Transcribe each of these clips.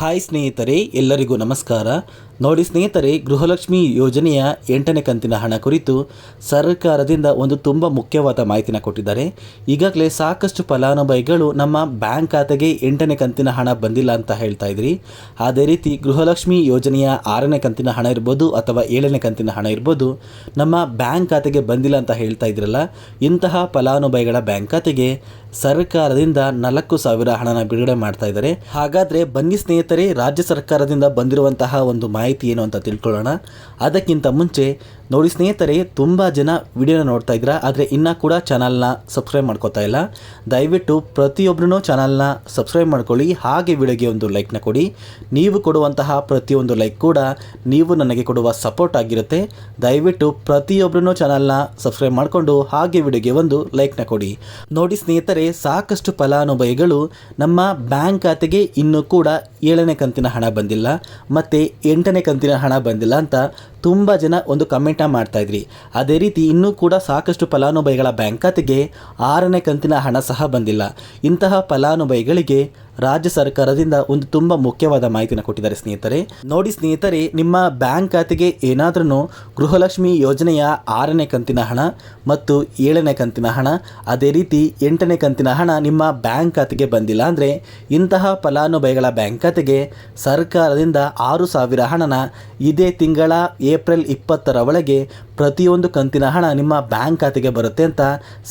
Hi ಸ್ನೇಹಿತರೆ, ಎಲ್ಲರಿಗೂ ನಮಸ್ಕಾರ. ನೋಡಿ ಸ್ನೇಹಿತರೆ, ಗೃಹಲಕ್ಷ್ಮಿ ಯೋಜನೆಯ 8ನೇ ಕಂತಿನ ಹಣ ಕುರಿತು ಸರ್ಕಾರದಿಂದ ಒಂದು ತುಂಬ ಮುಖ್ಯವಾದ ಮಾಹಿತಿನ ಕೊಟ್ಟಿದ್ದಾರೆ. ಈಗಾಗಲೇ ಸಾಕಷ್ಟು ಫಲಾನುಭವಿಗಳು ನಮ್ಮ ಬ್ಯಾಂಕ್ ಖಾತೆಗೆ 8ನೇ ಕಂತಿನ ಹಣ ಬಂದಿಲ್ಲ ಅಂತ ಹೇಳ್ತಾ ಇದ್ರಿ. ಅದೇ ರೀತಿ ಗೃಹಲಕ್ಷ್ಮಿ ಯೋಜನೆಯ 6ನೇ ಕಂತಿನ ಹಣ ಇರ್ಬೋದು ಅಥವಾ 7ನೇ ಕಂತಿನ ಹಣ ಇರ್ಬೋದು, ನಮ್ಮ ಬ್ಯಾಂಕ್ ಖಾತೆಗೆ ಬಂದಿಲ್ಲ ಅಂತ ಹೇಳ್ತಾ ಇದ್ರಲ್ಲ, ಇಂತಹ ಫಲಾನುಭವಿಗಳ ಬ್ಯಾಂಕ್ ಖಾತೆಗೆ ಸರ್ಕಾರದಿಂದ 4,000 ಹಣನ ಬಿಡುಗಡೆ ಮಾಡ್ತಾ ಇದ್ದಾರೆ. ಹಾಗಾದರೆ ಬನ್ನಿ ಸ್ನೇಹಿತರೆ, ರಾಜ್ಯ ಸರ್ಕಾರದಿಂದ ಬಂದಿರುವಂತಹ ಒಂದು ಮಾಹಿತಿ ಏನು ಅಂತ ತಿಳ್ಕೊಳ್ಳೋಣ. ಅದಕ್ಕಿಂತ ಮುಂಚೆ ನೋಡಿ ಸ್ನೇಹಿತರೆ, ತುಂಬ ಜನ ವಿಡಿಯೋನ ನೋಡ್ತಾ ಇದ್ದೀರಾ, ಆದರೆ ಇನ್ನೂ ಕೂಡ ಚಾನಲ್ನ ಸಬ್ಸ್ಕ್ರೈಬ್ ಮಾಡ್ಕೋತಾ ಇಲ್ಲ. ದಯವಿಟ್ಟು ಪ್ರತಿಯೊಬ್ಬರೂ ಚಾನಲ್ನ ಸಬ್ಸ್ಕ್ರೈಬ್ ಮಾಡ್ಕೊಳ್ಳಿ, ಹಾಗೆ ವಿಡಿಯೋಗೆ ಒಂದು ಲೈಕ್ನ ಕೊಡಿ. ನೀವು ಕೊಡುವಂತಹ ಪ್ರತಿಯೊಂದು ಲೈಕ್ ಕೂಡ ನೀವು ನನಗೆ ಕೊಡುವ ಸಪೋರ್ಟ್ ಆಗಿರುತ್ತೆ. ದಯವಿಟ್ಟು ಪ್ರತಿಯೊಬ್ಬರೂ ಚಾನಲ್ನ ಸಬ್ಸ್ಕ್ರೈಬ್ ಮಾಡಿಕೊಂಡು ಹಾಗೆ ವಿಡಿಯೋಗೆ ಒಂದು ಲೈಕ್ನ ಕೊಡಿ. ನೋಡಿ ಸ್ನೇಹಿತರೆ, ಸಾಕಷ್ಟು ಫಲಾನುಭವಿಗಳು ನಮ್ಮ ಬ್ಯಾಂಕ್ ಖಾತೆಗೆ ಇನ್ನೂ ಕೂಡ 7ನೇ ಕಂತಿನ ಹಣ ಬಂದಿಲ್ಲ ಮತ್ತು 8ನೇ ಕಂತಿನ ಹಣ ಬಂದಿಲ್ಲ ಅಂತ ತುಂಬ ಜನ ಒಂದು ಕಮೆಂಟ್ನ ಮಾಡ್ತಾ ಇದ್ರಿ. ಅದೇ ರೀತಿ ಇನ್ನೂ ಕೂಡ ಸಾಕಷ್ಟು ಫಲಾನುಭವಿಗಳ ಬ್ಯಾಂಕ್ ಖಾತೆಗೆ 6ನೇ ಕಂತಿನ ಹಣ ಸಹ ಬಂದಿಲ್ಲ. ಇಂತಹ ಫಲಾನುಭವಿಗಳಿಗೆ ರಾಜ್ಯ ಸರ್ಕಾರದಿಂದ ಒಂದು ತುಂಬ ಮುಖ್ಯವಾದ ಮಾಹಿತಿನ ಕೊಟ್ಟಿದ್ದಾರೆ ಸ್ನೇಹಿತರೆ. ನೋಡಿ ಸ್ನೇಹಿತರೆ, ನಿಮ್ಮ ಬ್ಯಾಂಕ್ ಖಾತೆಗೆ ಏನಾದ್ರೂ ಗೃಹಲಕ್ಷ್ಮಿ ಯೋಜನೆಯ 6ನೇ ಕಂತಿನ ಹಣ ಮತ್ತು 7ನೇ ಕಂತಿನ ಹಣ, ಅದೇ ರೀತಿ 8ನೇ ಕಂತಿನ ಹಣ ನಿಮ್ಮ ಬ್ಯಾಂಕ್ ಖಾತೆಗೆ ಬಂದಿಲ್ಲ ಅಂದರೆ ಇಂತಹ ಫಲಾನುಭವಿಗಳ ಬ್ಯಾಂಕ್ ಖಾತೆಗೆ ಸರ್ಕಾರದಿಂದ 6,000 ಹಣನ ಇದೇ ತಿಂಗಳ ಏಪ್ರಿಲ್ 20ರ ಒಳಗೆ ಪ್ರತಿಯೊಂದು ಕಂತಿನ ಹಣ ನಿಮ್ಮ ಬ್ಯಾಂಕ್ ಖಾತೆಗೆ ಬರುತ್ತೆ ಅಂತ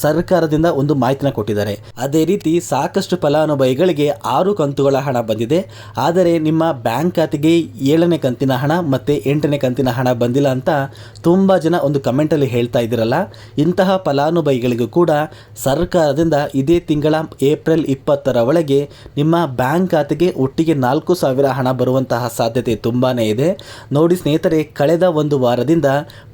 ಸರ್ಕಾರದಿಂದ ಒಂದು ಮಾಹಿತಿನ ಕೊಟ್ಟಿದ್ದಾರೆ. ಅದೇ ರೀತಿ ಸಾಕಷ್ಟು ಫಲಾನುಭವಿಗಳಿಗೆ 6 ಕಂತುಗಳ ಹಣ ಬಂದಿದೆ, ಆದರೆ ನಿಮ್ಮ ಬ್ಯಾಂಕ್ ಖಾತೆಗೆ 7ನೇ ಕಂತಿನ ಹಣ ಮತ್ತು 8ನೇ ಕಂತಿನ ಹಣ ಬಂದಿಲ್ಲ ಅಂತ ತುಂಬ ಜನ ಒಂದು ಕಮೆಂಟಲ್ಲಿ ಹೇಳ್ತಾ ಇದ್ದೀರಲ್ಲ, ಇಂತಹ ಫಲಾನುಭವಿಗಳಿಗೂ ಕೂಡ ಸರ್ಕಾರದಿಂದ ಇದೇ ತಿಂಗಳ ಏಪ್ರಿಲ್ 20ರ ಒಳಗೆ ನಿಮ್ಮ ಬ್ಯಾಂಕ್ ಖಾತೆಗೆ ಒಟ್ಟಿಗೆ 4,000 ಹಣ ಬರುವಂತಹ ಸಾಧ್ಯತೆ ತುಂಬಾ ಇದೆ. ನೋಡಿ ಸ್ನೇಹಿತರೆ, ಕಳೆದ ಒಂದು ವಾರದಿಂದ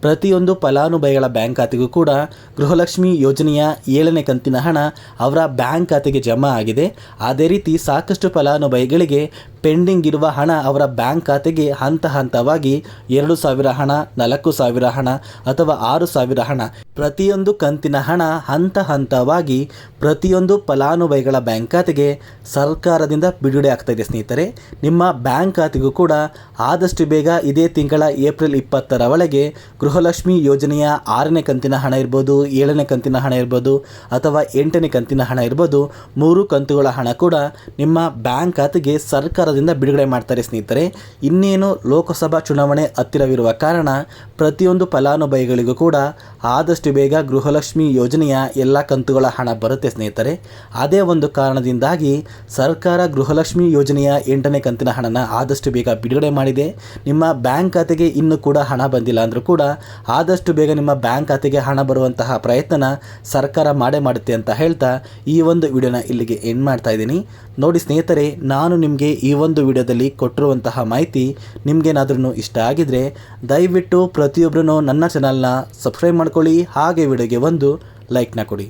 ಪ್ರತಿಯೊಂದು ಫಲಾನುಭವಿಗಳ ಬ್ಯಾಂಕ್ ಖಾತೆಗೂ ಕೂಡ ಗೃಹಲಕ್ಷ್ಮಿ ಯೋಜನೆಯ 7ನೇ ಕಂತಿನ ಹಣ ಅವರ ಬ್ಯಾಂಕ್ ಖಾತೆಗೆ ಜಮಾ ಆಗಿದೆ. ಅದೇ ರೀತಿ ಸಾಕಷ್ಟು ಫಲಾನುಭವಿಗಳಿಗೆ ಪೆಂಡಿಂಗ್ ಇರುವ ಹಣ ಅವರ ಬ್ಯಾಂಕ್ ಖಾತೆಗೆ ಹಂತ ಹಂತವಾಗಿ 2,000 ಹಣ, 4,000 ಹಣ ಅಥವಾ 6,000 ಹಣ, ಪ್ರತಿಯೊಂದು ಕಂತಿನ ಹಣ ಹಂತ ಹಂತವಾಗಿ ಪ್ರತಿಯೊಂದು ಫಲಾನುಭವಿಗಳ ಬ್ಯಾಂಕ್ ಖಾತೆಗೆ ಸರ್ಕಾರದಿಂದ ಬಿಡುಗಡೆ ಆಗ್ತಾ ಇದೆ ಸ್ನೇಹಿತರೆ. ನಿಮ್ಮ ಬ್ಯಾಂಕ್ ಖಾತೆಗೂ ಕೂಡ ಆದಷ್ಟು ಬೇಗ ಇದೇ ತಿಂಗಳ ಏಪ್ರಿಲ್ 20ರ ಒಳಗೆ ಗೃಹಲಕ್ಷ್ಮಿ ಯೋಜನೆಯ 6ನೇ ಕಂತಿನ ಹಣ ಇರ್ಬೋದು, 7ನೇ ಕಂತಿನ ಹಣ ಇರ್ಬೋದು ಅಥವಾ 8ನೇ ಕಂತಿನ ಹಣ ಇರ್ಬೋದು, 3 ಕಂತುಗಳ ಹಣ ಕೂಡ ನಿಮ್ಮ ಬ್ಯಾಂಕ್ ಖಾತೆಗೆ ಸರ್ಕಾರದಿಂದ ಬಿಡುಗಡೆ ಮಾಡ್ತಾರೆ ಸ್ನೇಹಿತರೆ. ಇನ್ನೇನು ಲೋಕಸಭಾ ಚುನಾವಣೆ ಹತ್ತಿರವಿರುವ ಕಾರಣ ಪ್ರತಿಯೊಂದು ಫಲಾನುಭವಿಗಳಿಗೂ ಕೂಡ ಆದಷ್ಟು ಬೇಗ ಗೃಹಲಕ್ಷ್ಮಿ ಯೋಜನೆಯ ಎಲ್ಲ ಕಂತುಗಳ ಹಣ ಬರುತ್ತೆ ಸ್ನೇಹಿತರೆ. ಅದೇ ಒಂದು ಕಾರಣದಿಂದಾಗಿ ಸರ್ಕಾರ ಗೃಹಲಕ್ಷ್ಮಿ ಯೋಜನೆಯ 8ನೇ ಕಂತಿನ ಹಣನ ಆದಷ್ಟು ಬೇಗ ಬಿಡುಗಡೆ ಮಾಡಿದೆ. ನಿಮ್ಮ ಬ್ಯಾಂಕ್ ಖಾತೆಗೆ ಇನ್ನೂ ಕೂಡ ಹಣ ಬಂದಿಲ್ಲ ಅಂದರೂ ಕೂಡ ಆದಷ್ಟು ಬೇಗ ನಿಮ್ಮ ಬ್ಯಾಂಕ್ ಖಾತೆಗೆ ಹಣ ಬರುವಂತಹ ಪ್ರಯತ್ನ ಸರ್ಕಾರ ಮಾಡುತ್ತೆ ಅಂತ ಹೇಳ್ತಾ ಈ ಒಂದು ವಿಡಿಯೋನ ಇಲ್ಲಿಗೆ ಎಂಡ್ ಮಾಡ್ತಾ ಇದ್ದೀನಿ. ನೋಡಿ ಸ್ನೇಹಿತರೆ, ನಾನು ನಿಮಗೆ ಈ ಒಂದು ವಿಡಿಯೋದಲ್ಲಿ ಕೊಟ್ಟಿರುವಂತಹ ಮಾಹಿತಿ ನಿಮಗೇನಾದ್ರೂ ಇಷ್ಟ ಆಗಿದ್ರೆ ದಯವಿಟ್ಟು ಪ್ರತಿಯೊಬ್ಬರೂ ನನ್ನ ಚಾನಲ್ನ ಸಬ್ಸ್ಕ್ರೈಬ್ ಮಾಡ್ಕೊಳ್ಳಿ, ಹಾಗೆ ವಿಡಿಯೋಗೆ ಒಂದು ಲೈಕ್ನ ಕೊಡಿ.